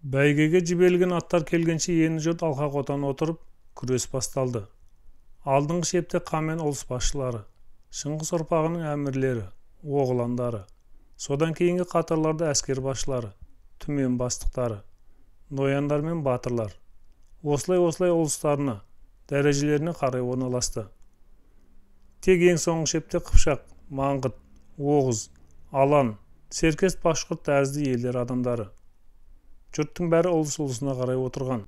Бәйгеге жіберілген аттар келгенше ені жұрт алқа қотан отырып, күрес басталды. Алдыңғы шепте қамен ұлыс басшылары, Шыңғыс ұрпағының әмірлері, оғландары, содан кейінгі қатарларда әскер басшылары, түмен бастықтары, нояндар мен батырлар. Осылай ұлыстарына, дәрежелеріне қарай орналасты. Тек ең соңғы шепте Қыпшақ, Маңғыт, Оғыз, Алан, Серкес, Башқұрт тәрізді елдер адамдары. Жұрттың бәрі ұлысына қарай отырған.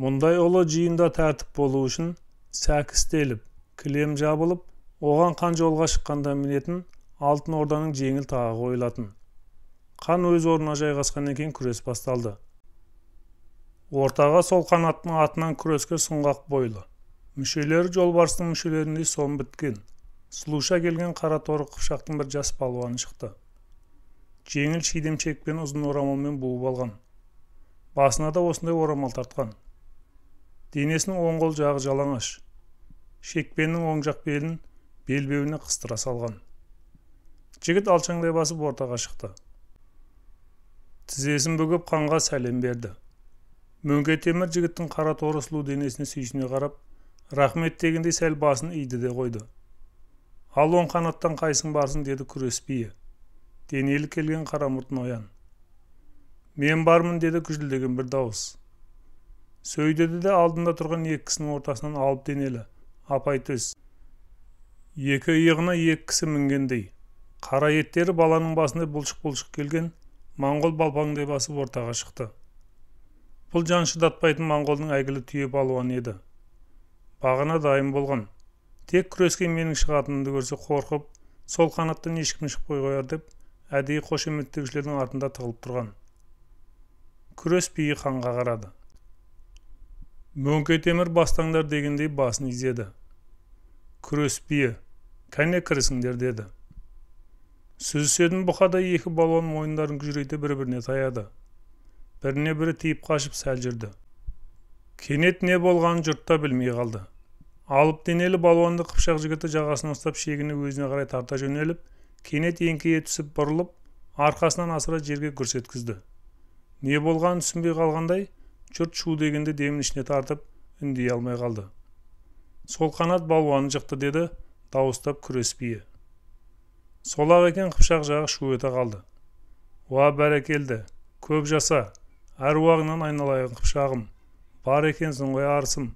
Мұндай ұлы жиында тәртіп болу үшін сәк істеліп, кілем жабылып, оған қан жолға шыққанда мінетін алтын орданың жеңіл тағы қойылатын. Қан өз орнына жайғасқаннан кейін күрес басталды. Ортаға сол қанаттың атынан күрескер сұңғақ бойлы. Мүшелері жолбарыстың мүшелеріндей сом біткен. Сұлуша келген қара торы Қыпшақтың бір жас палуаны шықты. Жеңіл шидемшекпен ұзын орамалмен буып алған. Басына да осындай орамал тартқан. Денесінің оң қол жағы жалаңаш. Шекпеннің оң жақ белін белбеуіне қыстыра салған. Жігіт алшаңдай басып ортаға шықты. Тізесін бүгіп қанға сәлем берді. Мөңке Темір жігіттің қара торы сұлу денесіне сүйсіне қарап, рахмет дегендей сәл басын иді де қойды. Ал оң қанаттан қайсың барсың деді күрес биі. Денелі келген қара мұрт ноян. Мен бармын деді күжілдеген бір дауыс. Сөйдеді де алдында тұрған екі кісінің ортасынан алып денелі, апай төс. Екі иығына екі кісі мінгендей. Қара еттері баланың басында бұлшық-бұлшық келген моңғол балпаңдай басып ортаға шықты. Бұл жан шыдатпайтын моңғолдың әйгілі түйе балуаны еді. Бағына дайын болған. Тек күреске менің шығатынымды көрсе қорқып, сол қанаттан ешкім шықпай қояр деп, әдейі қошеметтегішілердің артында тығылып тұрған. Күрес биі қанға қарады. Мөңке Темір бастаңдар дегендей басын изеді. Күрес биі, кәне кірісіңдер деді. Сүзісетін бұқада екі балуан мойындарын күжірейте бір-біріне таяды. Біріне бірі тиіп қашып сәл жүрді. Кенет не болғанын жұртта білмей қалды. Алып денелі балуанды Қыпшақ жігіті жағасынан ұстап шегіне өзіне қарай тарта жөнеліп, кенет еңкейе түсіп бұрылып, арқасынан асыра жерге гүрс еткізді. Не болғанын түсінбей қалғандай, жұрт шу дегенде демін ішіне тартып, үндей алмай қалды. Сол қанат балуаны жықты деді, дауыстап күрес биі. Сол-ақ екен Қыпшақ жағы шу ете қалды. Уа бәрекелді, көп жаса, әруағынан айналайын Қыпшағым, бар екенсің ғой арысым.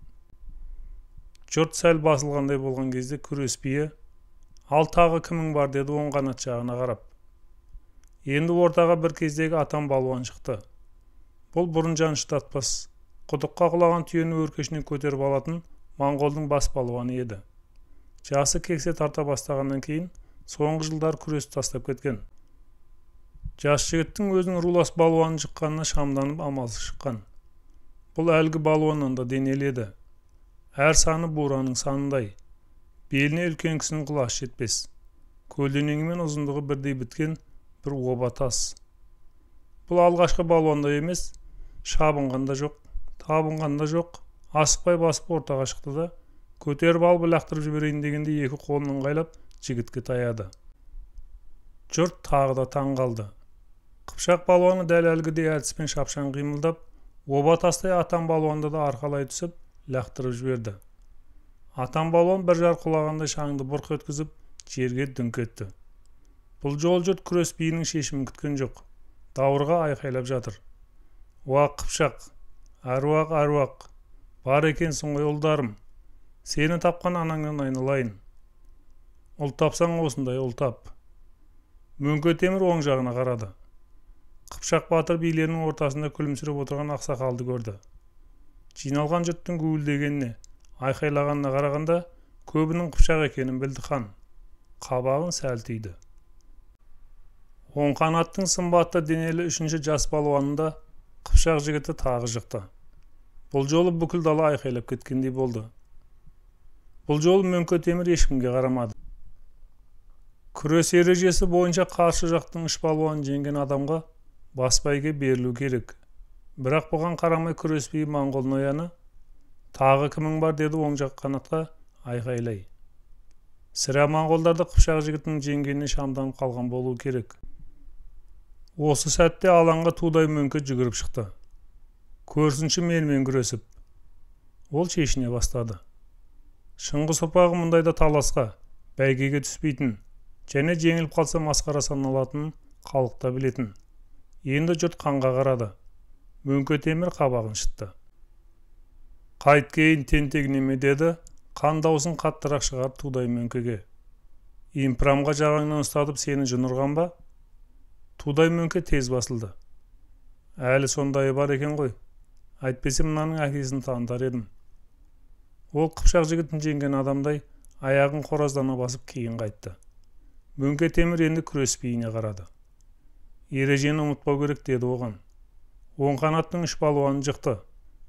Жұрт сәл басылғандай болған кезде күрес биі, ал тағы кімің бар деді оң қанат жағына қарап. Енді ортаға бір кездегі атам балуан шықты. Бұл бұрын жан шыдатпас, құдыққа құлаған түйені өркешінен көтеріп алатын моңғолдың бас балуаны еді. Жасы кексе тарта бастағаннан кейін соңғы жылдар күресті тастап кеткен. Жас жігіттің өзінің рулас балуанын жыққанына шамданып амалсыз шыққан. Бұл әлгі балуаннан да денелі еді. Әр саны бураның санындай. Беліне үлкен кісінің құлаш жетпес. Көлденеңімен ұзындығы бірдей біткен бір оба тас. Бұл алғашқы балуанда емес, шабынғанда жоқ, табынғанда жоқ, асықпай басып ортаға шықты да, көтеріп алып лақтырып жіберейін дегенде екі қолын ыңғайлап жігітке таяды. Жұрт тағы да таң қалды. Қыпшақ балуаны дәл әлгідей әдіспен шапшаң қимылдап, оба тастай атам балуанды да арқалай түсіп, лақтырып жіберді. Атам балуан бір жар құлағандай шаңды бұрқ еткізіп, жерге дүңк етті. Бұл жол жұрт күрес биінің шешімін күткен жоқ. Даурға айқайлап жатыр. Уа Қыпшақ, әруақ, бар екенсің ғой ұлдарым. Сені тапқан анаңнан айналайын. Ұл тапсаң осындай ұл тап. Мөңке Темір оң жағына қарады. Қыпшақ батыр билерінің ортасында күлімсіреп отырған ақсақалды көрді. Жиналған жұрттың гуілдегеніне, айқайлағанына қарағанда, көбінің Қыпшақ екенін білді хан. Қабағын сәл түйді. Оң қанаттың сымбатты денелі үшінші жас балуанында Қыпшақ жігіті тағы жықты. Бұл жолы бүкіл дала айқайлап кеткендей болды. Бұл жолы Мөңке Темір ешкімге қарамады. Күрес ережесі бойынша қарсы жақтың үш балуанын жеңген адамға бас бәйге берілу керек. Бірақ бұған қарамай күрес биі моңғол нояны, тағы кімің бар деді оң жақ қанатқа айқайлай. Сірә моңғолдарды Қыпшақ жігітінің жеңгеніне шамданып қалған болу керек. Осы сәтте алаңға тудай Мөңке жүгіріп шықты. көрсінші менімен күресіп. Ол шешіне бастады. Шыңғыс ұрпағы мұндайда таласқа, бәйгеге түспейтін, және жеңіліп қалса масқара саналатынын халықта білетін. Енді жұрт қанға қарады. Мөңке Темір қабағын шытты. Қайт кейін тентек неме деді, қан даусын қаттырақ шығар Тудай Мөңкеге. Импрамға жағаңнан ұстатып сені жын ұрған ба? Тудай Мөңке тез басылды. Әлі сондайы бар екен ғой. Әйтпесе мынаның әкесін танытар едім. Ол Қыпшақ жігітін жеңген адамдай аяғын қораздана басып кейін қайтты. Мөңке Темір енді күреспейіне қарады. Ережені ұмытпау керек деді оған. Оң қанаттың 3 балуаны жықты.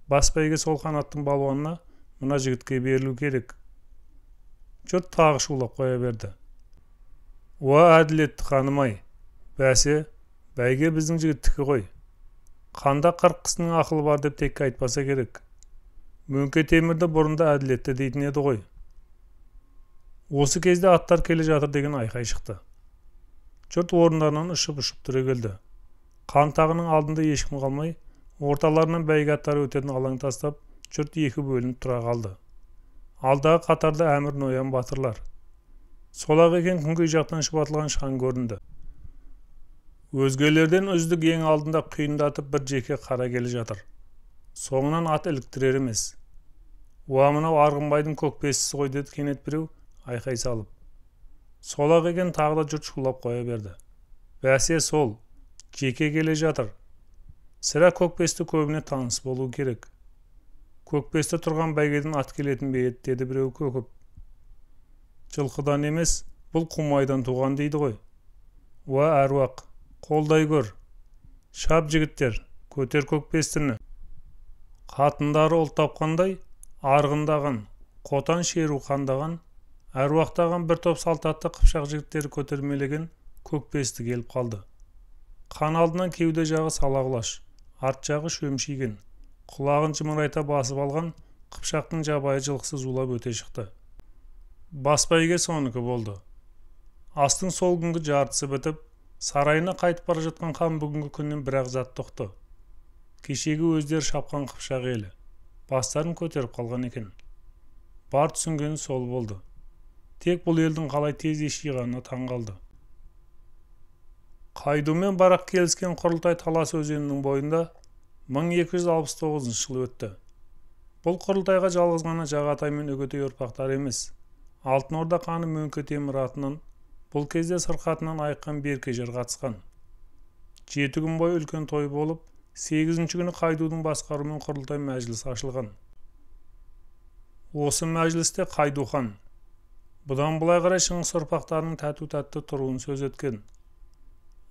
Бас бәйге сол қанаттың балуанына мына жігітке берілу керек. Жұрт тағы шулап қоя берді. Уа әділетті ханым-ай, бәсе, бәйге біздің жігіттікі ғой. Қанда 40 кісінің ақылы бар деп текке айтпаса керек. Мөңке Темірді бұрында әділетті дейтін еді ғой. Осы кезде аттар келе жатыр деген айқай шықты. Жұрт орындарынан ұшып түрегелді. Қан тағының алдында ешкім қалмай, орталарынан бәйге аттары өтетін алаң тастап, жұрт екі бөлініп тұра қалды. Алдағы қатарда Әмір Ноян батырлар. Солақ екен күнгей жақтан шұбатылған шаң көрінді. Өзгелерден үздік ең алдында құйындатып бір жеке қара келе жатыр. Соңынан ат іліктірер емес. Уа мынау Арғынбайдың көкбестісі ғой деді кенет біреу айқай салып. Солақ екен тағы да жұрт шулап қоя берді. Бәсе сол, жеке келе жатыр. Сірә көкбесті көбіне таныс болу керек. Көкбесті тұрған бәйгеден ат келетін бе еді деді біреу көкіп. Жылқыдан емес, бұл Құмайдан туған дейді ғой. Уа әруақ, қолдай көр. Шап жігіттер, көтер көкбестіні. Қатындары ұл тапқандай, арғындаған, қотан шеру қандаған, әруақтаған бір топ салтатты Қыпшақ жігіттері көтермелеген көкбесті келіп қалды. Қан алдынан кеуде жағы салағылаш, арт жағы шөмшиген, құлағын жымырайта басып алған Қыпшақтың жабайы жылқысы зулап өте шықты. Бас бәйге соныкі болды. Астың сол күнгі жартысы бітіп, сарайына қайтып бара жатқан хан бүгінгі күннен бір-ақ зат тоқты. Кешегі өздері шапқан Қыпшақ елі бастарын көтеріп қалған екен. Бар түсінгені сол болды. Тек бұл елдің қалай тез ешқиғанына таң қалды. Қайдумен барақ келіскен Құрылтай Талас өзенінің бойында 1269 жыл өтті. Бұл Құрылтайға жалғыз ғана Жағатай мен Үгедей ұрпақтары емес, Алтын Орда ханы Мөңке Темір атынан бұл кезде сырқатынан айыққан Беркежер қатысқан. 7 күн бойы үлкен той болып, 8-ші күні Қайдудың басқаруымен Құрылтай мәжілісі ашылған. Осы мәжілісте Қайду хан бұдан былай қарай Шыңғыс ұрпақтарының тәту-тәтті тұруын сөз еткен.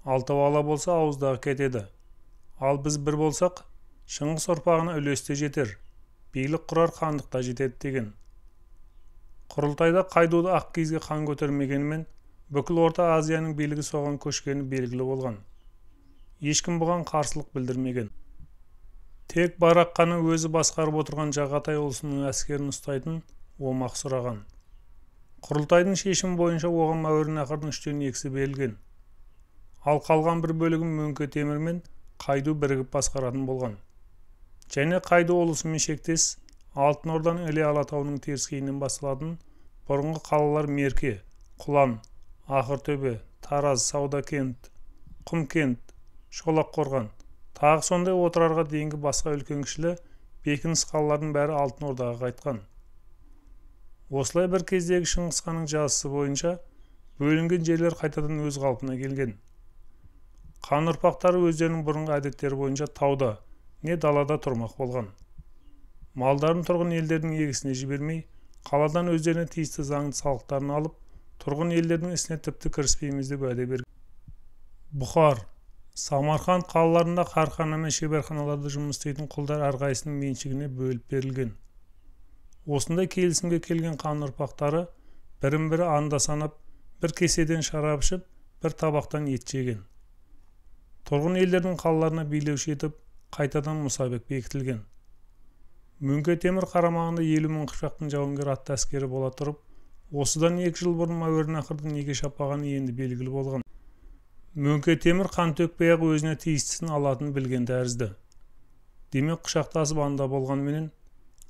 Алтау ала болса ауыздағы кетеді. Ал біз бір болсақ, Шыңғыс ұрпағына үлесте жетер, билік құрар хандықта жетеді деген. Құрылтайда Қайдуды ақ киізге қан көтермегенімен, бүкіл Орта Азияның билігі соған көшкені белгілі болған. Ешкім бұған қарсылық білдірмеген. Тек Барақ қаны өзі басқарып отырған Жағатай ұлысының әскерін ұстайтын Омақ сұраған. Құрылтайдың шешімі бойынша оған Мауреннахрдың 3/2 берілген. Ал қалған бір бөлігін Мөңке Темір мен Қайду бірігіп басқаратын болған. Және Қайду ұлысымен шектес Алтын Орданың Іле Алатауының теріскейінен басталатын бұрынғы қалалар Мерке, Құлан, Ақыртөбе, Тараз, Саудакент, Құмкент, Шолаққорған, тағы сондай отырарға дейінгі басқа үлкен кішілі бекініс қалалардың бәрі Алтын Ордаға қайтқан. Осылай бір кездегі Шыңғыс ханның жазысы бойынша бөлінген жерлер қайтадан өз қалпына келген. Хан ұрпақтары өздерінің бұрынғы әдеттері бойынша тауда, не далада тұрмақ болған. Малдарын тұрғын елдердің егісіне жібермей, қаладан өздеріне тиісті заңды салықтарын алып, тұрғын елдердің ісіне тіпті кіріспейміз деп уәде берген. Бұхар, Самарқанд қалаларында қархана мен шеберханаларда жұмыс істейтін құлдар әрқайсының меншігіне бөліп берілген. Осындай келісімге келген хан ұрпақтары бірін-бірі анда санап, бір кеседен шарап ішіп, бір табақтан ет жеген. Тұрғын елдердің қалаларына билеуші етіп, қайтадан Мұсабек бекітілген. Мөңке Темір қарамағында 50 мың Қыпшақтың жауынгер атты әскері бола тұрып, осыдан 2 жыл бұрын Мауреннахрдың неге шаппағаны енді белгілі болған. Мөңке Темір қан төкпей-ақ өзіне тиістісін алатынын білген тәрізді. Демек құшақтасып анда болғанменен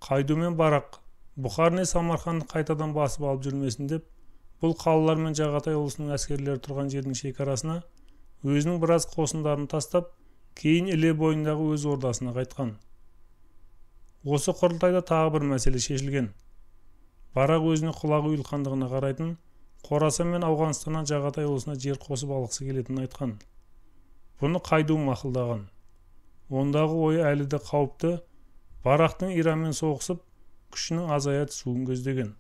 Қайду мен Барақ Бұхар не Самарқанды қайтадан басып алып жүрмесін деп, бұл қалалар мен Жағатай ұлысының әскерлері тұрған жердің шекарасына өзінің біраз қосындарын тастап, кейін Іле бойындағы өз ордасына қайтқан. Осы құрылтайда тағы бір мәселе шешілген. Барақ өзіне құлағы ұйылғандығына қарайтын, Қорасан мен Ауғанстаннан Жағатай ұлысына жер қосып алғысы келетінін айтқан. Бұны Қайду мақұлдаған. Ондағы ойы әлі де қауіпті, Барақтың Иранмен соғысып, күшінің азая түсуін көздеген.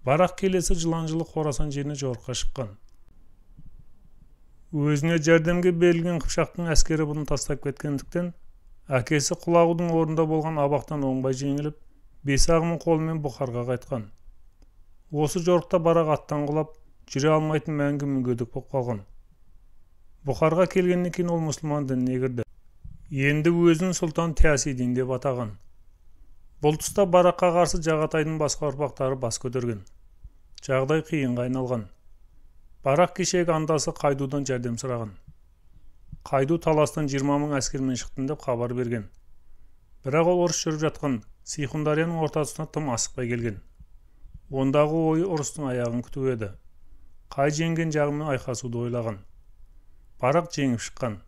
Барақ келесі жылан жылы Қорасан жеріне жорыққа шыққан. Өзіне жәрдемге берілген Қыпшақтың әскері бұны тастап кеткендіктен, әкесі Құлағудың орнында болған Абақтан оңбай жеңіліп, Бесағының қолымен Бұхарға қайтқан. Осы жорықта Барақ аттан құлап, жүре алмайтын мәңгі мүгедек болып қалған. Бұхарға келгеннен кейін ол мұсылман дініне кірді. Енді өзін Сұлтан Тясидин деп атаған. Бұл тұста Бараққа қарсы Жағатайдың басқа ұрпақтары бас көтерген. Жағдай қиынға айналған. Барақ кешегі андасы Қайдудан жәрдем сұраған. Қайду таластан 20 мың әскермен шықтым деп хабар берген. Бірақ ол ұрыс жүріп жатқан Сейхундарияның ортасына тым асықпай келген. Ондағы ойы ұрыстың аяғын күту еді. Қай жеңген жағымен айқасуды ойлаған. Барақ жеңіп шыққан.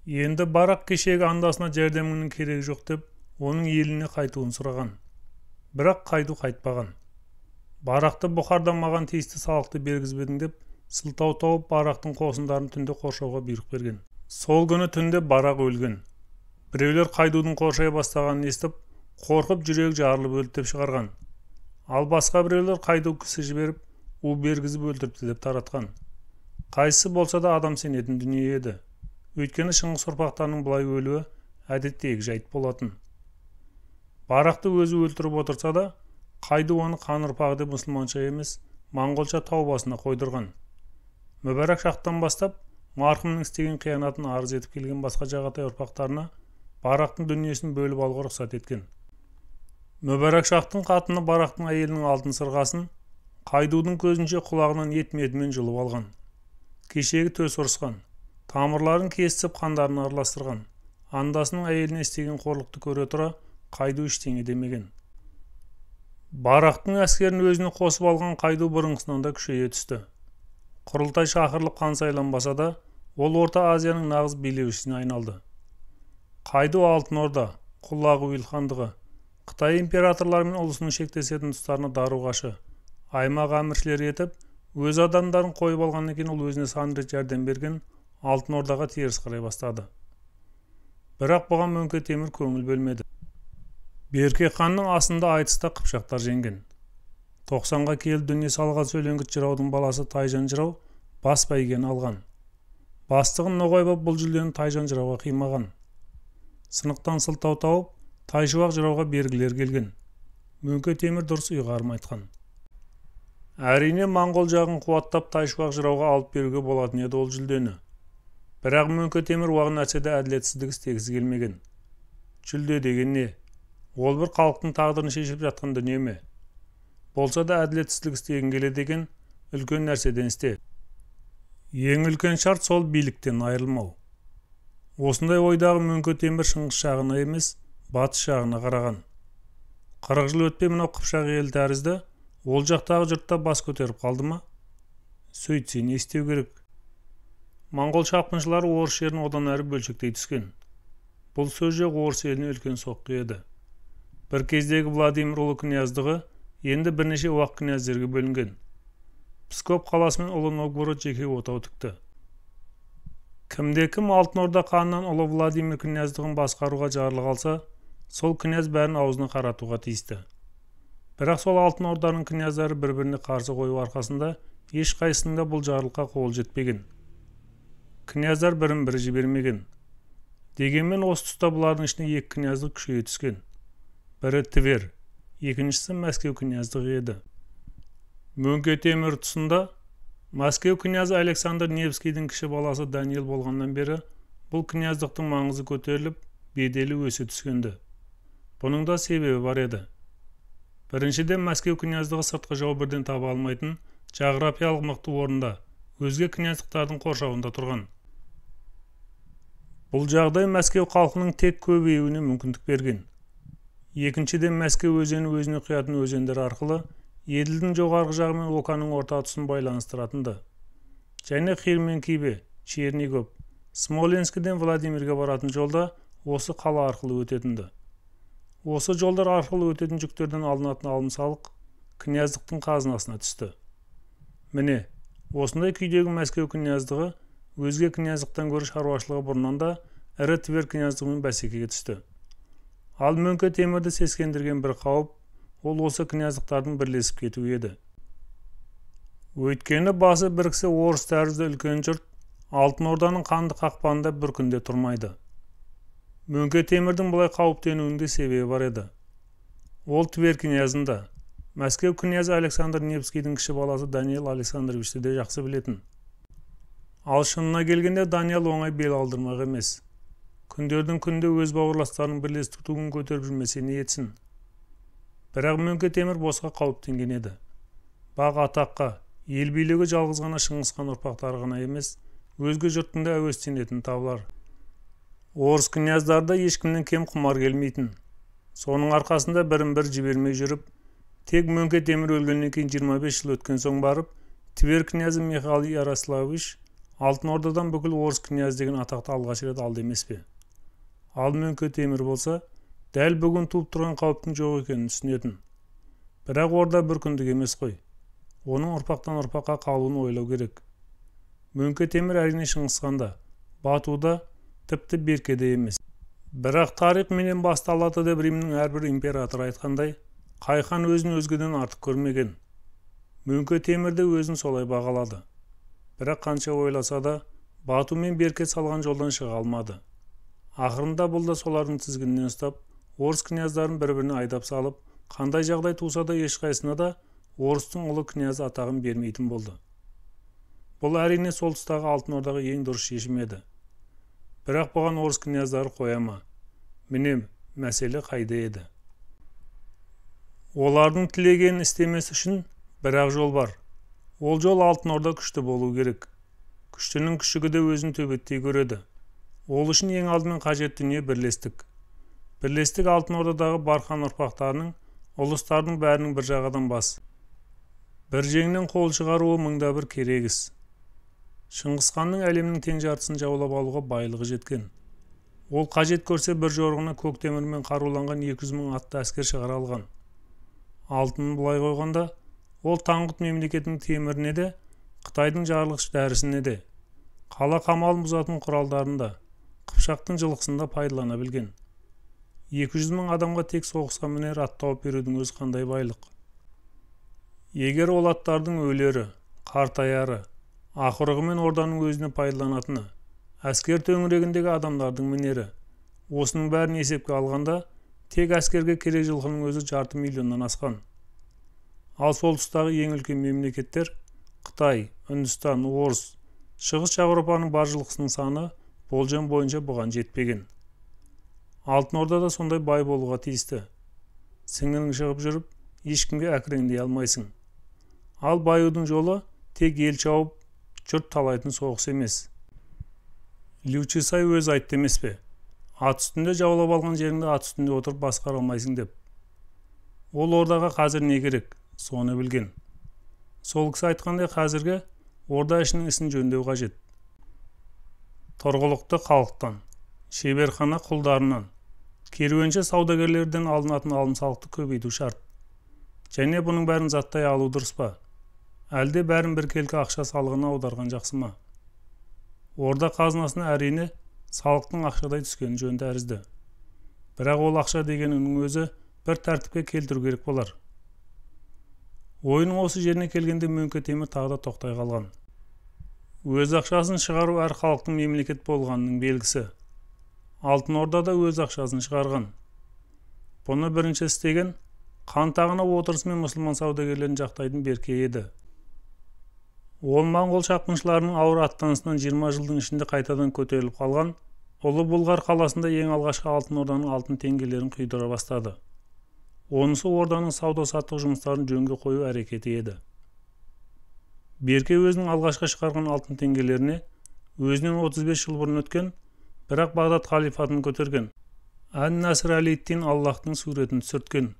Енді Барақ кешегі андасына жәрдемінің керегі жоқ деп, оның еліне қайтуын сұраған. Бірақ Қайду қайтпаған. Барақты Бұхардан маған тиісті салықты бергізбедің деп, сылтау тауып Барақтың қосындарын түнде қоршауға бұйрық берген. Сол күні түнде Барақ өлген. Біреулер Қайдудың қоршай бастағанын естіп, қорқып жүрек жарылып өлді деп шығарған. Ал басқа біреулер Қайду кісі жіберіп, у бергізіп өлтіріпті деп таратқан. Қайсысы болса да адам сенетін дүние еді. Өйткені Шыңғыс ұрпақтарының бұлай өлуі әдеттегі жайт болатын. Барақты өзі өлтіріп отырса да, Қайду оны қан ұрпағы деп мұсылманша емес, моңғолша тау басына қойдырған. Мүбәрак шақтан бастап, марқұмның істеген қиянатын арыз етіп келген басқа Жағатай ұрпақтарына Барақтың дүниесін бөліп алуға рұқсат еткен. Мүбәрак шақтың қатыны Барақтың әйелінің алтын сырғасын Қайдудың көзінше құлағынан ет-метімен жұлып алған. Кешегі төс ұрысқан, тамырларын кесіп қандарын араластырған. Андасының әйеліне істеген қорлықты көре тұра, Қайду ештеңе демеген. Барақтың әскерін өзіне қосып алған Қайду бұрынғысынан да күшейе түсті. Құрылтай шақырылып қан сайланбаса да, ол Орта Азияның нағыз билеушісіне айналды. Қайду Алтын Орда, Құлағы Уйыл хандығы, Қытай императорлары мен ұлысының шектесетін тұстарына даруғашы, аймақ әміршілері етіп, өз адамдарын қойып алғаннан кейін ол өзіне сан рет жәрдем берген Алтын Ордаға теріс қарай бастады. Бірақ бұған Мөңке Темір көңіл бөлмеді. Берке ханның асында айтыста Қыпшақтар жеңген. 90-ға келіп дүние салған Сөйлеңгіт жыраудың баласы Тайжан жырау бас бәйгені алған. Бастығын Ноғай боп бұл жүлдені Тайжан жырауға қимаған. Сынықтан сылтау тауып, Тайшуақ жырауға бергілер келген. Мөңке Темір дұрыс ұйғарым айтқан. Әрине моңғол жағын қуаттап Тайшуақ жырауға алып беруге болатын еді ол жүлдені. Бірақ Мөңке Темір уағын нәрседе әділетсіздік істегісі келмеген. Жүлде деген не? Ол бір халықтың тағдырын шешіп жатқан дүние ме? Болса да әділетсіздік істеген келеді деген үлкен нәрседен істе. Ең үлкен шарт сол биліктен айырылмау. Осындай ойдағы Мөңке Темір Шыңғыс жағына емес, батыс жағына қараған. 40 жыл өтпей мынау Қыпшақ елі тәрізді, ол жақтағы жұртта бас көтеріп қалды ма? Сөйтсе не істеу керек? Моңғол шапқыншылары Орыс жерін одан әрі бөлшектей түскен. Бұл сөз жоқ Орыс еліне үлкен соққы еді. Бір кездегі Владимир ұлы князьдығы енді бірнеше уақ князьдерге бөлінген. Псков қаласы мен ұлы Новгород жеке отау тікті. Кімде-кім Алтын Орда ханынан ұлы Владимир князьдығын басқаруға жарлық алса, сол князь бәрін аузына қаратуға тиісті. Бірақ сол Алтын Орданың князьдары бір-біріне қарсы қою арқасында ешқайсысында бұл жарлыққа қол жетпеген. Князьдар бірін-бірі жібермеген. Дегенмен осы тұста бұлардың ішіне екі князьдік күшейе түскен. Бірі Тver, екіншісі Мәскеу князьдығы еді. Мөңке Темір тұсында Мәскеу князі Александр Невскийдің кіші баласы Даниил болғаннан бері бұл князьдықтың маңызы көтеріліп, беделі өсе түскенді. Бұның да себебі бар еді. Біріншіден Мәскеу князьдығы сыртқы жау бірден таба алмайтын, жағрапиялық мықты орында, өзге князьдықтардың қоршауында тұрған. Бұл жағдай Мәскеу халқының тек көбеюіне мүмкіндік берген. Екіншіден, Мәскеу өзені өзіне құятын өзендер арқылы Еділдің жоғарғы жағы мен Оканың орта тұсын байланыстыратынды. Және Қир мен Кибе, Чернигов, Смоленскіден Владимирге баратын жолда осы қала арқылы өтетінді. Осы жолдар арқылы өтетін жүктерден алынатын алым салық князьдықтың қазынасына түсті. Міне, осындай күйдегі Мәскеу князьдығы өзге князьдықтан гөрі шаруашылығы бұрыннан да ірі Тver князьдығымен бәсекеге түсті. Ал Мөңке Темірді сескендірген бір қауіп ол осы князьдықтардың бірлесіп кетуі еді. Өйткені басы біріксе орыс тәрізді үлкен жұрт Алтын Орданың қанды қақпанында бір күнде тұрмайды. Мөңке Темірдің бұлай қауіптенуінде себебі бар еді. Ол Тver князьында Мәскеу князі Александр Невскийдің кіші баласы Даниил Александровичті де жақсы білетін. Ал шынына келгенде Даниил оңай бел алдырмақ емес. Күндердің күнде өз бауырластарының бірлестік туын көтеріп жүрмесе не етсін. Бірақ Мөңке Темір босқа қауіптенген еді. Бақ атаққа, ел билігі жалғыз ғана Шыңғыс хан ұрпақтары ғана емес, өзге жұрттың да әуестенетін табылар. Орыс князьдарда ешкімнен кем құмар келмейтін. Соның арқасында бірін-бір жібермей жүріп, тек Мөңке Темір өлгеннен кейін 25 жыл өткен соң барып, Тver князі Михаил Ярославич Алтын Ордадан бүкіл орыс князь деген атақты алғаш рет алды емес пе? Ал Мөңке Темір болса, дәл бүгін туып тұрған қауіптің жоқ екенін түсінетін. Бірақ орда бір күндік емес қой. Оның ұрпақтан ұрпаққа қалуын ойлау керек. Мөңке Темір әрине Шыңғыс ханда, Батуда, тіпті Беркеде емес. Бірақ тарих менен басталады деп Римнің әрбір императоры айтқандай, қай хан өзін өзгеден артық көрмеген. Мөңке Темір де өзін солай бағалады. Бірақ қанша ойласа да, Бату мен Берке салған жолдан шыға алмады. Ақырында бұл да солардың тізгінінен ұстап, орыс князьдарын бір-біріне айдап салып, қандай жағдай туса да ешқайсына да орыстың ұлы князі атағын бермейтін болды. Бұл әрине сол тұстағы Алтын Ордаға ең дұрыс шешім еді. Бірақ бұған орыс князьдары қоя ма? Міне, мәселе қайда еді? Олардың тілегенін істемес үшін бір-ақ жол бар. Ол жол Алтын Орда күшті болу керек. Күштінің күшігі де өзін төбеттей көреді. Ол үшін ең алдымен қажет дүние бірлестік. Бірлестік Алтын Ордадағы бар хан ұрпақтарының, ұлыстардың бәрінің бір жағадан бас. Бір жеңнен қол шығаруы мыңда бір керек іс. Шыңғыс ханның әлемнің тең жартысын жаулап алуға байлығы жеткен. Ол қажет көрсе бір жорығына көк темірмен қаруланған 200 мың атты әскер шығара алған. Алтынын бұлай қойғанда, ол Таңғұт мемлекетінің теміріне де, Қытайдың жарылғыш дәрісіне де, қала қамалын бұзатын құралдарында, Қыпшақтың жылқысында пайдалана білген. 200 мың адамға тек соғысқа мінер ат тауып берудің өзі қандай байлық. Егер ол аттардың өлері, қартаяры, ақырығы мен орданың өзіне пайдаланатыны, әскер төңірегіндегі адамдардың мінері, осының бәрін есепке алғанда, тек әскерге керек жылқының өзі 500 миллионнан асқан. Ал сол тұстағы ең үлкен мемлекеттер Қытай, Үндістан, Орыс, Шығыс Еуропаның бар жылқысының саны болжам бойынша бұған жетпеген. Алтын Ордада сондай бай болуға тиісті. Сіңінің шығып жүріп, ешкімге әкіреңдей алмайсың. Ал баюдың жолы тек ел шауып, жұрт талайтын соғыс емес. Лючисай өз айтты емес пе? Ат үстінде жаулап алған жеріңді ат үстінде отырып басқара алмайсың деп. Ол ордаға қазір не керек? Соны білген. Сол кісі айтқандай қазіргі орда ішінің ісін жөндеу қажет. Тұрғылықты халықтан, шеберхана құлдарынан, керуенші саудагерлерден алынатын алым салықты көбейту шарт. Және бұның бәрін заттай алу дұрыс па? Әлде бәрін біркелкі ақша салығына аударған жақсы ма? Орда қазынасына әрине салықтың ақшадай түскені жөн тәрізді. Бірақ ол ақша дегенінің өзі бір тәртіпке келтіру керек болар. Ойының осы жеріне келгенде Мөңке Темір тағы да тоқтай қалған. Өз ақшасын шығару әр халықтың мемлекет болғанының белгісі. Алтын Ордада өз ақшасын шығарған. Бұны бірінші істеген хан тағына отырысымен мұсылман саудагерлерін жақтайтын Берке еді. Ол моңғол шапқыншыларының ауыр аттанысынан 20 жылдың ішінде қайтадан көтеріліп қалған Ұлы Бұлғар қаласында ең алғашқы Алтын Орданың алтын теңгелерін құйдыра бастады. Онысы орданың сауда-саттық жұмыстарын жөнге қою әрекеті еді. Берке өзінің алғашқы шығарған алтын теңгелеріне өзінен 35 жыл бұрын өткен Бірақ Бағдат халифатын көтерген. Ан-Наср әл-Дин Аллахтың суретін түсірткен.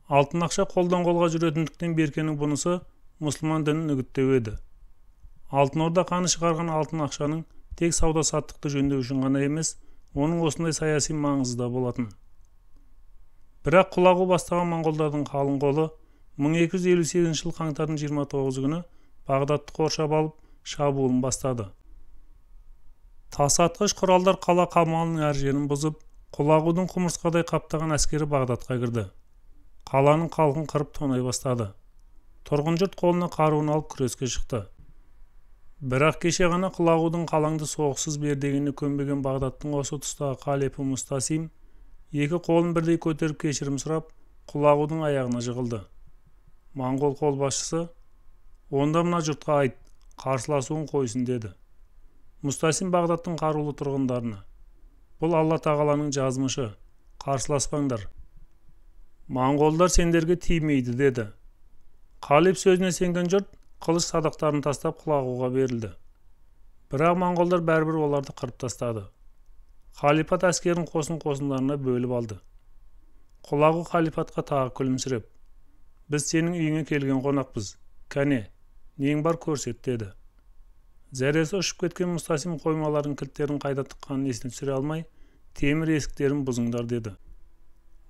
Алтын ақша қолдан қолға жүретіндіктен беркенің бұнысы мұсылман дінін үгіттеу еді. Алтын Орда қаны шығарған алтын ақшаның тек сауда-саттықты жөндеу үшін ғана емес, оның осындай саяси маңызы да болатын. Бірақ Құлағу бастаған монғолдардың қалың қолы 1258 жыл қаңтардың 29 күні Бағдатты қоршап алып шабуылын бастады. Тасатқыш құралдар қала қамалының әр жерін бұзып, Құлағудың құмырсқадай қаптаған әскері Бағдатқа кірді. Қаланың халқын қырып тонай бастады. Тұрғын жұрт қолына қаруын алып күреске шықты. Бірақ кеше ғана Құлағудың қалаңды соғыссыз бер дегеніне көнбеген Бағдаттың осы тұстағы қалипі Мустасим екі қолын бірдей көтеріп кешірім сұрап, Құлағудың аяғына жығылды. Моңғол қолбасшысы, онда мына жұртқа айт, қарсыласуын қойсын деді. Мустасим Бағдаттың қарулы тұрғындарына, бұл Алла тағаланың жазмышы, қарсыласпаңдар. Моңғолдар сендерге тимейді деді. Қалип сөзіне сенген жұрт қылыш садақтарын тастап Құлағуға берілді. Бірақ моңғолдар бәрібір оларды қырып тастады. Халифат әскерін қосын-қосындарына бөліп алды. Құлағу халифатқа тағы күлімсіреп, біз сенің үйіңе келген қонақпыз, кәне, нең бар көрсет деді. Зәресі ұшып кеткен Мустасим қоймалардың кілттерін қайда тыққанын есіне түсіре алмай, темір есіктерін бұзыңдар деді.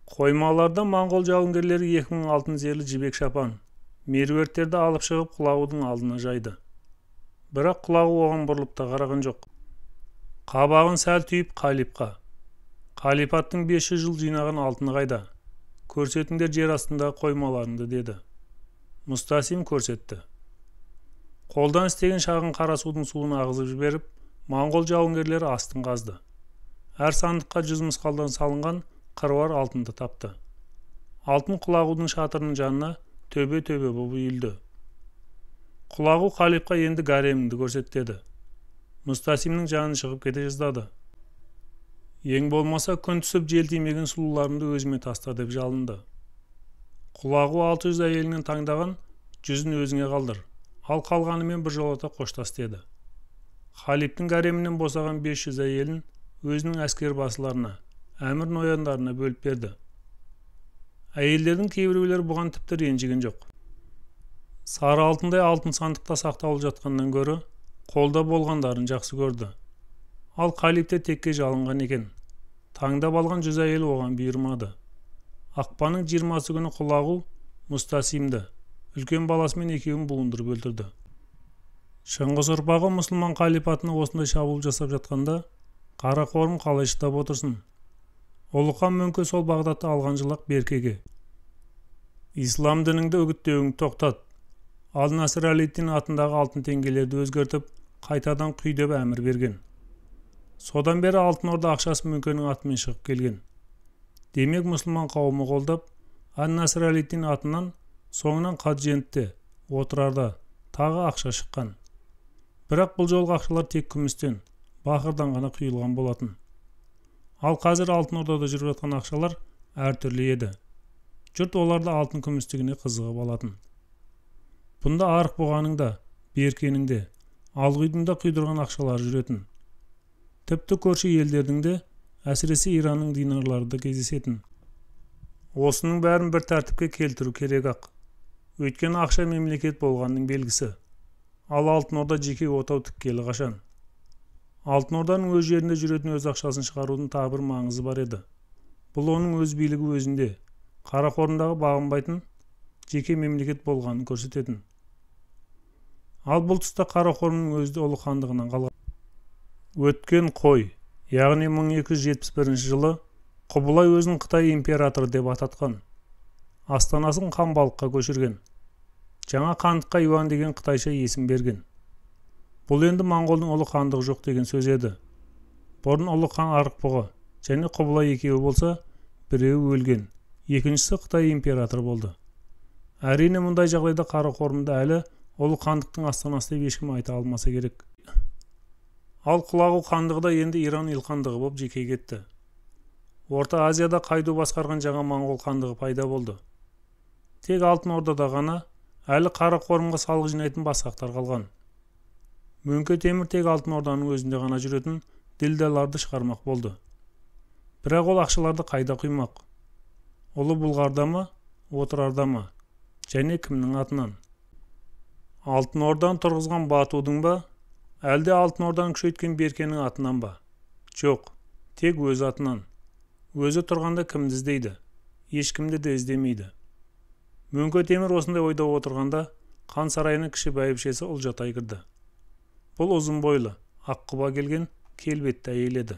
Қоймаларда моңғол жауынгерлері 2000 алтын зерлі жібек шапан, меруерттерді алып шығып Құлағудың алдына жайды. Бірақ Құлағу оған бұрылып та қараған жоқ. Қабағын сәл түйіп қалипқа, қалипаттың 500 жыл жинаған алтыны қайда? Көрсетіңдер жер астында қоймаларыңды деді. Мустасим көрсетті. Қолдан істеген шағын қара судың суын ағызып жіберіп, моңғол жауынгерлері астын қазды. Әр сандыққа 100 мысқалдан салынған қыруар алтынды тапты. Алтын Құлағудың шатырының жанына төбе-төбе болып үйілді. Құлағу қалипқа енді гареміңді көрсетеді. Мустасимнің жанын шығып кете жаздады. Ең болмаса күн түсіп жел тимеген сұлуларымды өзіме таста деп жалынды. Құлағу 600 әйелінен таңдаған 100-ін өзіңе қалдыр, ал қалғанымен бір жолата қоштас деді. Халиптің гаремінен босаған 500 әйелін өзінің әскер басыларына, әмір нояндарына бөліп берді. Әйелдердің кейбіреулері бұған тіпті ренжіген жоқ. Сары алтындай алтын сандықта сақтаулы жатқаннан гөрі қолда болғандарын жақсы көрді. Ал қалипте текке жалынған екен. Таңдап алған 100 әйел оған бұйырмады. Ақпанның 20 күні Құлағу Мустасимді, үлкен баласымен екеуін буындырып өлтірді. Шыңғыс ұрпағы мұсылман қалипатына осындай шабуыл жасап жатқанда, Қарақорым қалай шыдап отырсын? Ұлықхан мөңке сол Бағдатты алған жылақ беркеге. Ислам дініңді үгіттеуің тоқтат. Ан-Наср әл-Дин атындағы алтын теңгелерді өзгертіп, қайтадан құй деп әмір берген. Содан бері Алтын Орда ақшасы мөңкенің атымен шығып келген. Демек мұсылман қауымы қолдап, Ан-Наср әл-Дин атынан соңынан Қаджентте, отырарда тағы ақша шыққан. Бірақ бұл жолғы ақшалар тек күмістен, бақырдан ғана құйылған болатын. Ал қазір Алтын Ордада жүріп жатқан ақшалар әртүрлі еді. Жұрт оларды алтын күмістігіне қызығып алатын. Бұнда арық бұғаның да, беркенің де, алғүйдің да құйдырған ақшалар жүретін. Тіпті көрші елдердің де, әсіресе Иранның динарлары да кездесетін. Осының бәрін бір тәртіпке келтіру керек ақ. Өйткені ақша мемлекет болғанның белгісі. Ал Алтын Орда жеке отау тіккелі қашан. Алтын Орданың өз жерінде жүретін өз ақшасын шығарудың тағы бір маңызы бар еді. Бұл оның өз билігі өзінде, Қарақорымдағы бағынбайтын жеке мемлекет болғанын көрсететін. Ал бұл тұста Қарақорымның өзі ұлы хандығынан қалған. Өткен қой, яғни 1271 жылы Құбылай өзін Қытай императоры деп ататқан. Астанасын Қамбалыққа көшірген. Жаңа хандыққа Юан деген қытайша есім берген. Бұл енді моңғолдың ұлы хандығы жоқ деген сөз еді. Бұрын ұлы хан Арықбұғы және Құбылай екеуі болса, біреуі өлген, екіншісі Қытай императоры болды. Әрине мұндай жағдайда Қарақорымда әлі ұлы хандықтың астанасы деп ешкім айта алмаса керек. Ал Құлағу хандығы да енді Иран илхандығы болып жеке кетті. Орта Азияда Қайду басқарған жаңа моңғол хандығы пайда болды. Тек Алтын Ордада ғана әлі Қарақорымға салық жинайтын басқақтар қалған. Мөңке Темір тек Алтын Орданың өзінде ғана жүретін ділдаларды шығармақ болды. Бірақ ол ақшаларды қайда құймақ? Ұлы Бұлғарда ма, отырарда ма? Және кімнің атынан? Алтын Орданы тұрғызған Батудың ба, әлде Алтын Орданы күшейткен Беркенің атынан ба? Жоқ, тек өз атынан. Өзі тұрғанда кімді іздейді? Ешкімді де іздемейді. Мөңке Темір осындай ойда отырғанда хан сарайының кіші бәйбішесі Ұлжатай кірді. Бұл ұзын бойлы, аққұба келген келбетті әйел еді.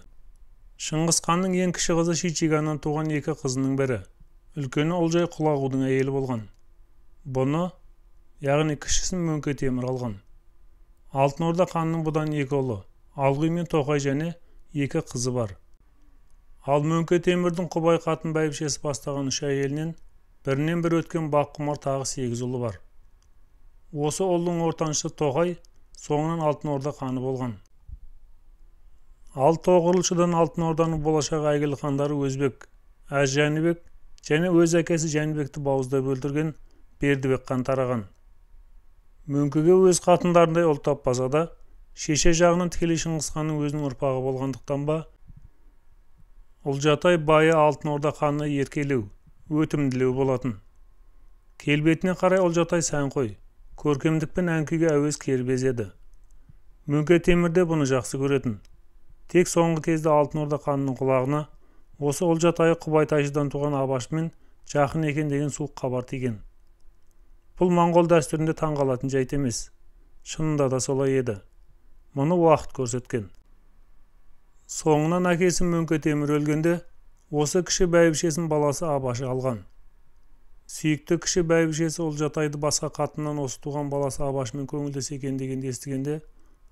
Шыңғыс ханның ең кіші қызы Шичиганнан туған екі қызының бірі. Үлкені Олжай Құлағудың әйелі болған. Бұны, яғни кішісін Мөңке Темір алған. Алтын Орда ханның бұдан екі ұлы, Алғұй мен Тоқай және екі қызы бар. Ал Мөңке Темірдің Құбай қатын бәйбішесі бастаған үш әйелінен бірінен бір өткен баққұмар тағы 8 ұлы бар. Осы ұлдың ортаншысы Тоқай соңынан Алтын Орда ханы болған. Ал Тоғырылшыдан Алтын Орданың болашақ әйгілі хандары Өзбек, Әз Жәнібек және өз әкесі Жәнібекті бауыздап өлтірген Бердібек хан тараған. Мөңкеге өз қатындарындай ұл таппаса да, шеше жағынан тікелей Шыңғыс ханның өзінің ұрпағы болғандықтан ба, Ұлжатай байы Алтын Орда ханына еркелеу, өтімділеу болатын. Келбетіне қарай Ұлжатай сәнқой, көркемдікпен ән-күйге әуес кербез еді. Мөңке Темір де бұны жақсы көретін. Тек соңғы кезде Алтын Орда ханының құлағына осы Ұлжатайы Құбайтайшыдан туған Абашмен жақын екен деген суық хабар тиген. Бұл моңғол дәстүрінде таңғалатын жайт емес. Шынында да солай еді. Мұны уақыт көрсеткен. Соңынан әкесі Мөңке Темір өлгенде осы кіші бәйбішесінің баласы Абашы алған. Сүйікті кіші бәйбішесі Ұлжатайды басқа қатыннан осы туған баласы Абашымен көңілдес екен дегенді естігенде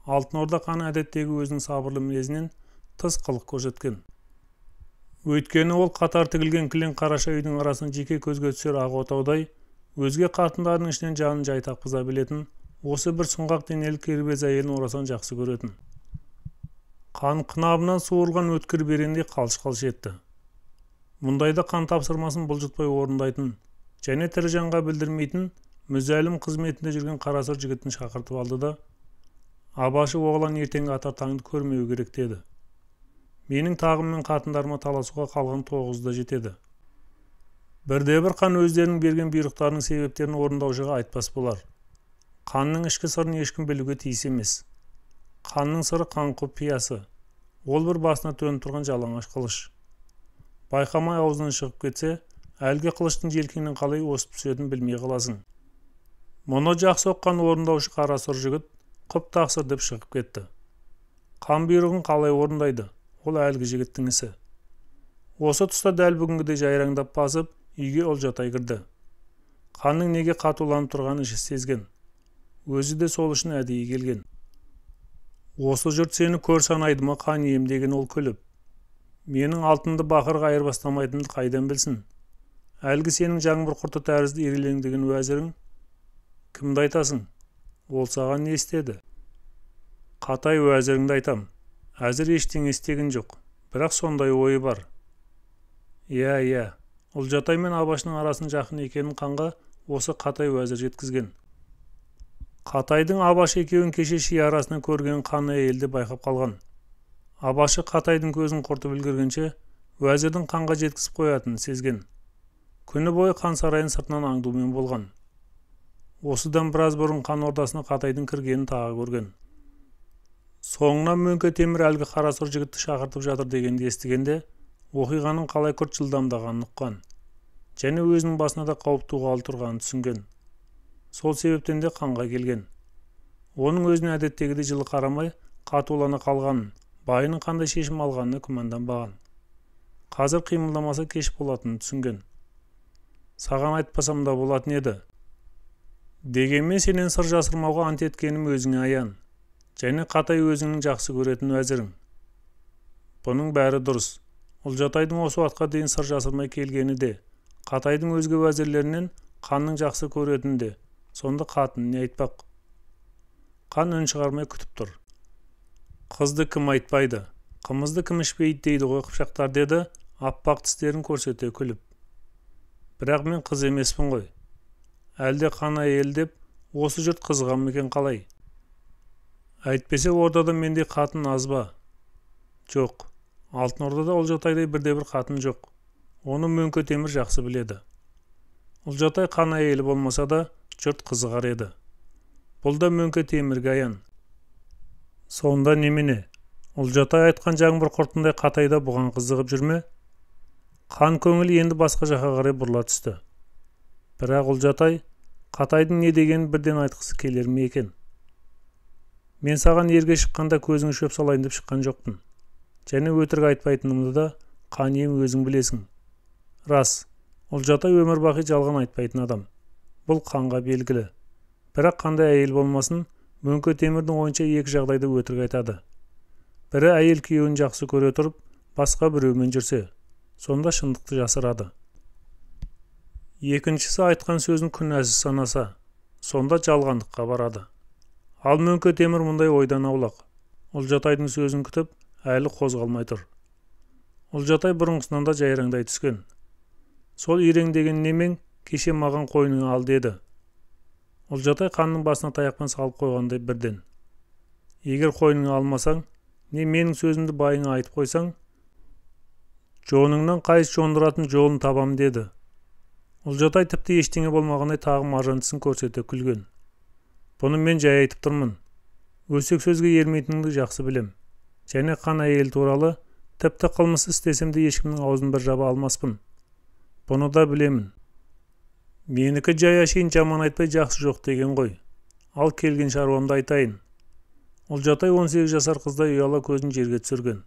Алтын Орда ханы әдеттегі өзінің сабырлы мінезінен тыс қылық көрсеткен. Өйткені ол қатар тігілген кілең қараша үйдің арасынан жеке көзге түсер ақ отаудай, өзге қатындардың ішінен жанын жай тапқыза білетін, осы бір сұңғақ денелі кербез әйелін орасан жақсы көретін. Қан қынабынан суырылған өткір берендей қалш-қалш етті. Мұндайда қан тапсырмасын бұлжытпай орындайтын, және тірі жанға білдірмейтін, мүзәлім қызметінде жүрген қарасұр жігітін шақыртып алды да, Абашы оғлан ертеңгі атар таңды көрмеу керек деді. Менің тағыммен қатындарыма таласуға қалған 9-да жетеді. Бірде-бір хан өздерінің берген бұйрықтарының себептерін орындаушыға айтпас болар. Қанның ішкі сырын ешкім білуге тиіс емес. Қанның сыры қан құпиясы. Ол бір басына төніп тұрған жалаңаш қылыш. Байқамай аузынан шығып кетсе, әлгі қылыштың желкеңнен қалай осып түсетінін білмей қаласың. Мұны жақсы оққан орындаушы қарасұр жігіт құп тақсыр деп шығып кетті. Қан бұйрығын қалай орындайды? Ол әлгі жігіттің ісі. Осы тұста дәл бүгінгідей жайраңдап басып, үйге Ұлжатай кірді. Қанның неге қатуланып тұрғанын іші сезген. Өзі де сол үшін әдейі келген. Осы жұрт сені көр санайды ма қан ием деген ол күліп. Менің алтынды бақырға айырбастамайтынымды қайдан білсін? Әлгі сенің жаңбыр құрты тәрізді ирелеңдеген уәзірің? Кімді айтасың? Ол саған не істеді? Қатай уәзіріңді айтам. Әзір ештеңе істеген жоқ. Бірақ сондай ойы бар. Иә. Ұлжатай мен Абашының арасының жақын екенін ханға осы Қатай уәзір жеткізген. Қатайдың Абашы екеуін кеше ши арасынан көрген хан әйелді байқап қалған. Абашы Қатайдың көзін құртып үлгергенше уәзірдің ханға жеткізіп қоятынын сезген. Күні бойы хан сарайын сыртынан аңдумен болған. Осыдан біраз бұрын хан ордасына Қатайдың кіргенін тағы көрген. Соңынан Мөңке Темір әлгі қарасұр жігітті шақыртып жатыр дегенді естігенде, оқиғаның қалай күрт жылдамдағанын ұққан. Және өзінің басына да қауіп туғалы тұрғанын түсінген. Сол себептен де ханға келген. Оның өзіне әдеттегідей жылы қарамай, қатулана қалғанын, байының қандай шешім алғанына күмәнданбаған. Қазір қимылдамаса кеш болатынын түсінген. Саған айтпасам да болатын еді. Дегенмен сенен сыр жасырмауға ант еткенім өзіңе аян. Және Қатай өзіңнің жақсы көретін уәзірің. Бұның бәрі дұрыс. Ұлжатайдың осы уақытқа дейін сыр жасырмай келгені де, Қатайдың өзге уәзірлерінен ханның жақсы көретіні де, сонда қатын не айтпақ? Хан үн шығармай күтіп тұр. Қызды кім айтпайды, қымызды кім ішпейді дейді ғой қыпшақтар деді, аппақ тістерін көрсете күліп. Бірақ мен қыз емеспін ғой. Әлде хан әйел деп, осы жұрт қызған екен қалай? Әйтпесе ордада менде қатын аз ба? Жоқ, Алтын Ордада Ұлжатайдай бірде-бір қатын жоқ. Оны Мөңке Темір жақсы біледі. Ұлжатай қан әйелі болмаса да, жұрт қызығар еді. Бұл да Мөңке Темірге аян. Сонда немене? Ұлжатай айтқан жаңбыр құртындай қатайда бұған қызығып жүрме? Қан көңілі енді басқа жаққа қарай бұрыла түсті. Бірақ Ұлжатай қатайдың не дегенін бірден айтқысы келер ме екен? Мен саған ерге шыққанда көзіңе шөп салайын деп шыққан жоқпын. Және өтірік айтпайтынымды да қан ем өзің білесің. Рас, Ұлжатай өмір бақи жалған айтпайтын адам. Бұл қанға белгілі. Бірақ қандай әйел болмасын, Мөңке Темірдің ойынша екі жағдайда өтірік айтады. Бірі әйел күйеуін жақсы көре тұрып, басқа біреумен жүрсе, сонда шындықты жасырады. Екіншісі айтқан сөзін күнәсіз санаса, сонда жалғандыққа барады. Ал Мөңке Темір мұндай ойдан аулақ. Ұлжатайдың сөзін күтіп, әлі қозғалмай тұр. Ұлжатай бұрынғысынан да жайраңдай түскен. Сол иреңдеген немең кеше маған қойныңа ал деді. Ұлжатай қанның басына таяқпен салып қойғандай бірден. Егер қойныңа алмасаң, не менің сөзімді байыңа айтып қойсаң, жоныңнан қайыс жондыратын жолын табам деді. Ұлжатай тіпті ештеңе болмағандай тағы маржантысын көрсете күлген. Бұны мен жай айтып тұрмын. Өсек сөзге ермейтініңді жақсы білем. Және қан әйел туралы тіпті қылмыс істесем де ешкімнің аузын бір жаба алмаспын. Бұны да білемін. Менікі жай ашейін жаман айтпай жақсы жоқ деген ғой. Ал келген шаруамды айтайын. Ұлжатай 18 жасар қыздай ұяла көзін жерге түсірген.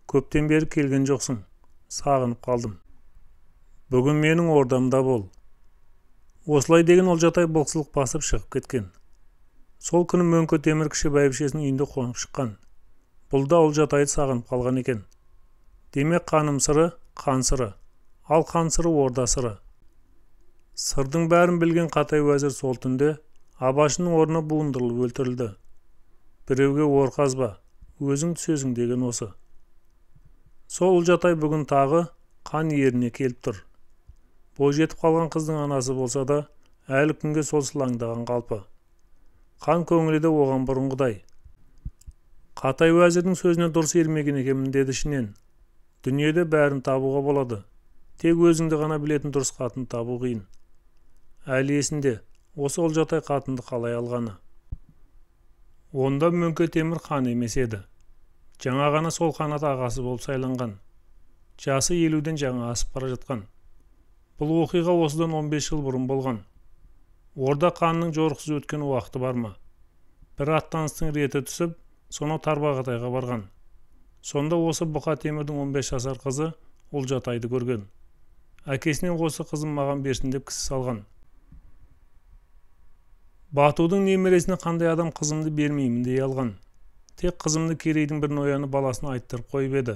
Көптен бері келген жоқсың. Сағынып қалдым. Бүгін менің ордамда бол. Осылай деген Ұлжатай былқсылық басып шығып кеткен. Сол күні Мөңке Темір кіші бәйбішесінің үйінде қонып шыққан. Бұл да Ұлжатайды сағынып қалған екен. Демек қаным сыры, қан сыры. Ал қан сыры орда сыры. Сырдың бәрін білген Қатай уәзір сол түнде Абашының орнына буындырылып өлтірілді. Біреуге ор қазба, өзің сөзің деген осы. Сол Ұлжатай бүгін тағы қан еріне келіп тұр. Бой жетіп қалған қыздың анасы болса да, әлі күнге сол сылаңдаған қалпы. Қан көңілі де оған бұрынғыдай. Қатай уәзірдің сөзіне дұрыс ермеген екенмін деді ішінен. Дүниеде бәрін табуға болады. Тек өзіңді ғана білетін дұрыс қатын табу қиын. Әлі есінде, осы Ұлжатай қатынды қалай алғаны. Онда Мөңке Темір хан емес еді. Жаңа ғана сол қанат ағасы болып сайланған. Жасы 50-ден жаңа асып бара жатқан. Бұл оқиға осыдан 15 жыл бұрын болған. Орда қанның жорықсыз өткен уақыты бар ма? Бір аттаныстың реті түсіп, сонау Тарбағатайға барған. Сонда осы Бұқа Темірдің 15 жасар қызы Ұлжатайды көрген. Әкесінен осы қызым маған берсін деп кісі салған. Батудың немересіне қандай адам қызымды бермеймін дей алған. Тек қызымды Керейдің бір нояны баласына айттырып қойып еді.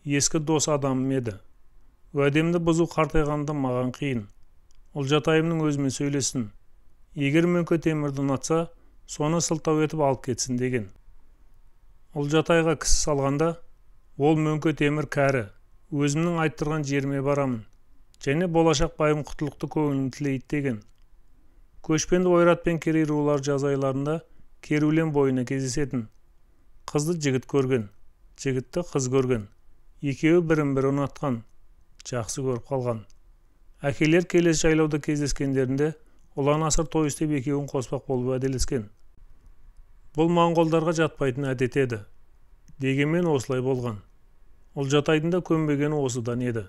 Ескі дос адамым еді. Уәдемді бұзу қартайғанда маған қиын. Ұлжатайымның өзімен сөйлесін. Егер Мөңке Темірді ұнатса, соны сылтау етіп алып кетсін деген. Ұлжатайға кісі салғанда, ол Мөңке Темір кәрі, өзімнің айттырған жеріме барамын. Және болашақ байым құтылықты көңілін тілейді деген. Көшпенді ойрат пен Керей рулар жаз айларында керулен бойына кездесетін. Қызды жігіт көрген, жігітті қыз көрген. Екеуі бірін-бірі ұнатқан, жақсы көріп қалған. Әкелер келесі жайлауда кездескендерінде ұлан асыр той істеп екеуін қоспақ болып уәделескен. Бұл моңғолдарға жатпайтын әдет еді. Дегенмен осылай болған. Ұлжатайдың да көнбегені осыдан еді.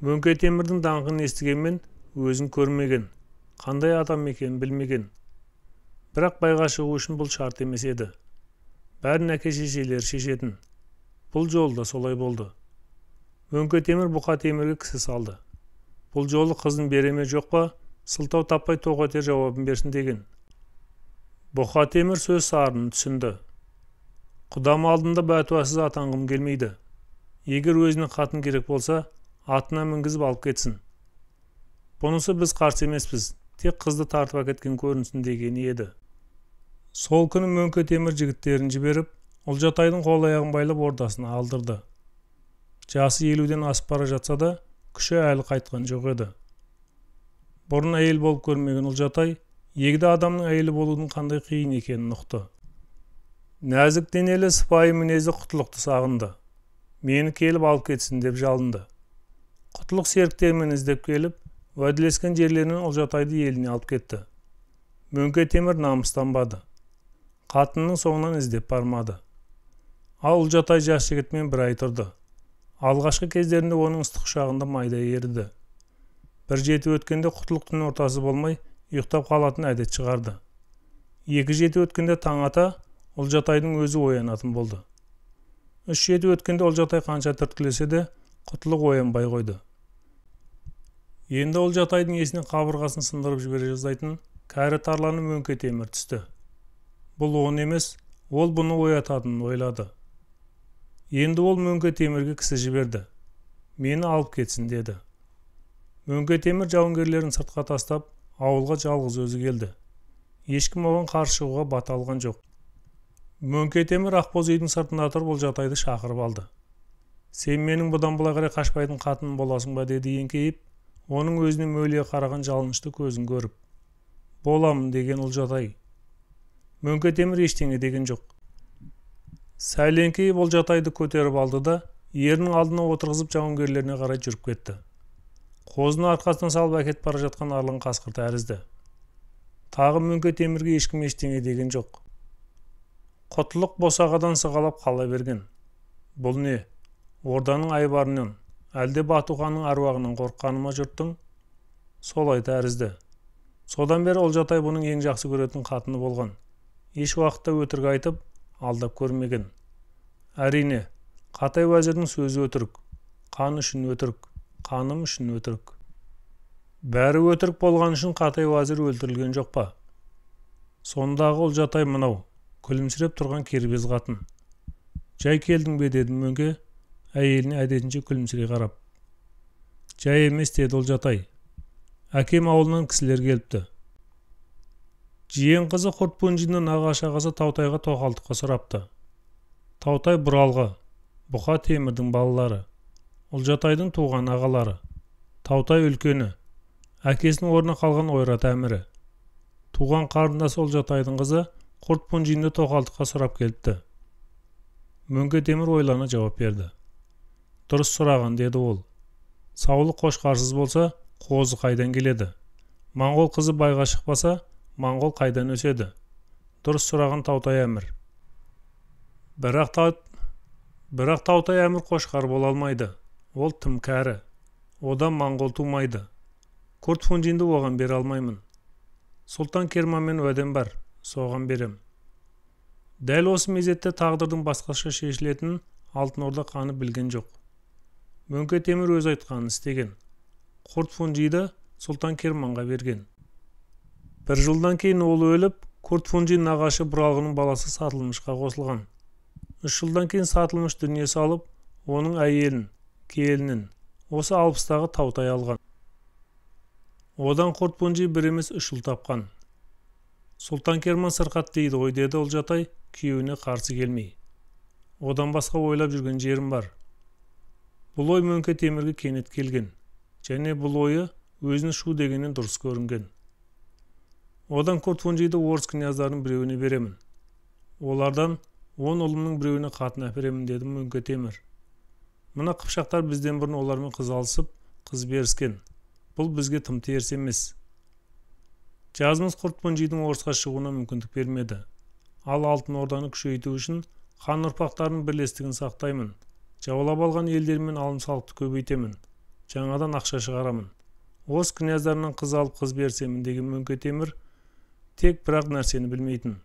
Мөңке Темірдің даңқын естігенмен өзін көрмеген, қандай адам екенін білмеген. Бірақ байға шығу үшін бұл шарт емес еді. Бәрін әке-шешелері шешетін. Бұл жолда солай болды. Мөңке Темір Бұқа Темірге кісі салды. Бұл жолы қыздың береме жоқ па, сылтау таппай тоқетер жауабын берсін деген. Бұқа Темір сөз сарынын түсінді. Құдам алдында бәтуасыз атанғым келмейді. Егер өзіне қатын керек болса, атына мінгізіп алып кетсін. Бұнысы біз қарсы емеспіз, тек қызды тартып әкеткен көрінсін дегені еді. Сол күні Мөңке Темір жігіттерін жіберіп, Ұлжатайдың қол-аяғын байлап ордасына алдырды. Жасы 50-ден асып бара жатса да, күші әлі қайтқан жоқ еді. Бұрын әйел болып көрмеген Ұлжатай, егде адамның әйелі болудың қандай қиын екенін ұқты. Нәзік денелі сыпайы мінезі Құтлықты сағынды. Мені келіп алып кетсін деп жалынды. Құтлық серіктермен іздеп келіп, уәделескен жерлерінен Ұлжатайды еліне алып кетті. Мөңке Темір намыстанбады. Қатынның соңынан іздеп бармады. Ал Ұлжатай жас жігітмен бір ай тұрды. Алғашқы кездерінде оның ыстық құшағында майда еріді. Бір жеті өткенде Құтлықтың ортасы болмай, ұйықтап қалатын әдет шығарды. Екі жеті өткенде таң ата, Ұлжатайдың өзі оянатын болды. Үш жеті өткенде Ұлжатай қанша түрткілесе де, Құтлық оянбай қойды. Енді Ұлжатайдың есіне қабырғасын сындырып жібере жаздайтын кәрі тарланы Мөңке Темір түсті. Бұл оң емес, ол бұны оятатынын ойлады. Енді ол Мөңке Темірге кісі жіберді. Мені алып кетсін деді. Мөңке Темір жауынгерлерін сыртқа тастап, ауылға жалғыз өзі келді. Ешкім оған қарсы шығуға бата алған жоқ. Мөңке Темір ақбоз үйдің сыртында тұрып Ұлжатайды шақырып алды. Сен менің бұдан былай қарай қашпайтын қатыным боласың ба деді еңкейіп, оның өзіне мөлие қараған жалынышты көзін көріп. Боламын деген Ұлжатай. Мөңке Темір ештеңе деген жоқ. Сәл еңкейіп Ұлжатайды көтеріп алды да, ерінің алдына отырғызып жауынгерлеріне қарай жүріп кетті. Қозыны арқасынан салып әкетіп бара жатқан арлан қасқыр тәрізді. Тағы Мөңке Темірге ешкім ештеңе деген жоқ. Құтлық босағадан сығалап қала берген. Бұл не? Орданың айбарынан, әлде Батуханның аруағынан қорыққаны ма жұрттың? Солай тәрізді. Содан бері Ұлжатай бұның ең жақсы көретін қатыны болған. Еш уақытта өтірік айтып, алдап көрмеген. Әрине, Қатай уәзірдің сөзі өтірік. Қан үшін өтірік, қаным үшін өтірік. Бәрі өтірік болған үшін Қатай уәзір өлтірілген жоқ па? Сондағы Ұлжатай мынау, күлімсіреп тұрған кербез қатын. Жай келдің бе деді Мөңке, әйеліне әдетінше күлімсірей қарап. Жай емес деді Ұлжатай. Әкем ауылынан кісілер келіпті. Жиен қызы Құртпунжиннің нағашы ағасы Таутайға тоқалдыққа сұрапты. Таутай Бұралғы, Бұқа Темірдің балалары, Ұлжатайдың туған ағалары. Таутай үлкені, әкесінің орнына қалған Ойрат әмірі. Туған қарындасы Ұлжатайдың қызы Құртпунжинді тоқалдыққа сұрап келіпті. Мөңке Темір ойлана жауап берді. Дұрыс сұраған деді ол. Саулы қошқарсыз болса, қозы қайдан келеді? Моңғол қызы байға шықпаса, моңғол қайдан өседі? Дұрыс сұраған Таутай әмір. Бірақ Таутай әмір қошқар бола алмайды. Ол тым кәрі. Одан моңғол тумайды. Құртпунжинді оған бере алмаймын. Сұлтан Керманмен уәдем бар, соған берем. Дәл осы мезетте тағдырдың басқаша шешілетінін Алтын Орда ханы білген жоқ. Мөңке Темір өз айтқанын істеген. Құртпунжиді Сұлтан Керманға берген. Бір жылдан кейін ол өліп, Құртпунжин нағашы Бұралғының баласы Сатылмышқа қосылған. 3 жылдан кейін Сатылмыш дүние салып, оның әйелін, келінін, осы алпыстағы Таутай алған. Одан Құртпунжи бір емес 3 жыл тапқан. Сұлтан Керман сырқат дейді ғой деді Ұлжатай, күйеуіне қарсы келмей. Одан басқа ойлап жүрген жерім бар. Бұл ой Мөңке Темірге кенет келген. Және бұл ойы өзінің шу дегеннен дұрыс көрінген. Одан Құртпунжиді орыс княздарының біреуіне беремін. Олардан 10 ұлымның біреуіне қатын әперемін деді Мөңке Темір. Мына қыпшақтар бізден бұрын олармен қыз алысып, қыз беріскен. Бұл бізге тым теріс емес. Жазымыз Құртпунжидің орысқа шығуына мүмкіндік бермеді. Ал Алтын Орданы күшейту үшін хан ұрпақтарының бірлестігін сақтаймын. Жаулап алған елдермен алым-салықты көбейтемін. Жаңадан ақша шығарамын. Орыс княздарынан қыз алып қыз берсемін деген Мөңке Темір тек бірақ нәрсені білмейтін.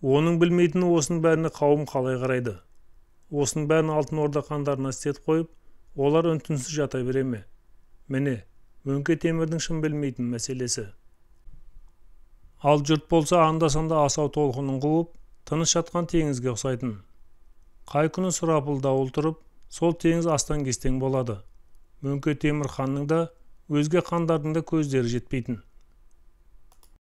Оның білмейтіні осының бәріне қауым қалай қарайды. Осының бәрін Алтын Орда хандарына істетіп қойып, олар үн-түнсіз жата бере ме? Міне, Мөңке Темірдің шын білмейтін мәселесі. Ал жұрт болса анда-санда асау толқынын қуып, тыныш жатқан теңізге ұқсайтын. Қай күні сұрапыл дауыл тұрып, сол теңіз астан-кестең болады. Мөңке Темір ханның да, өзге хандардың да көздері жетпейтін.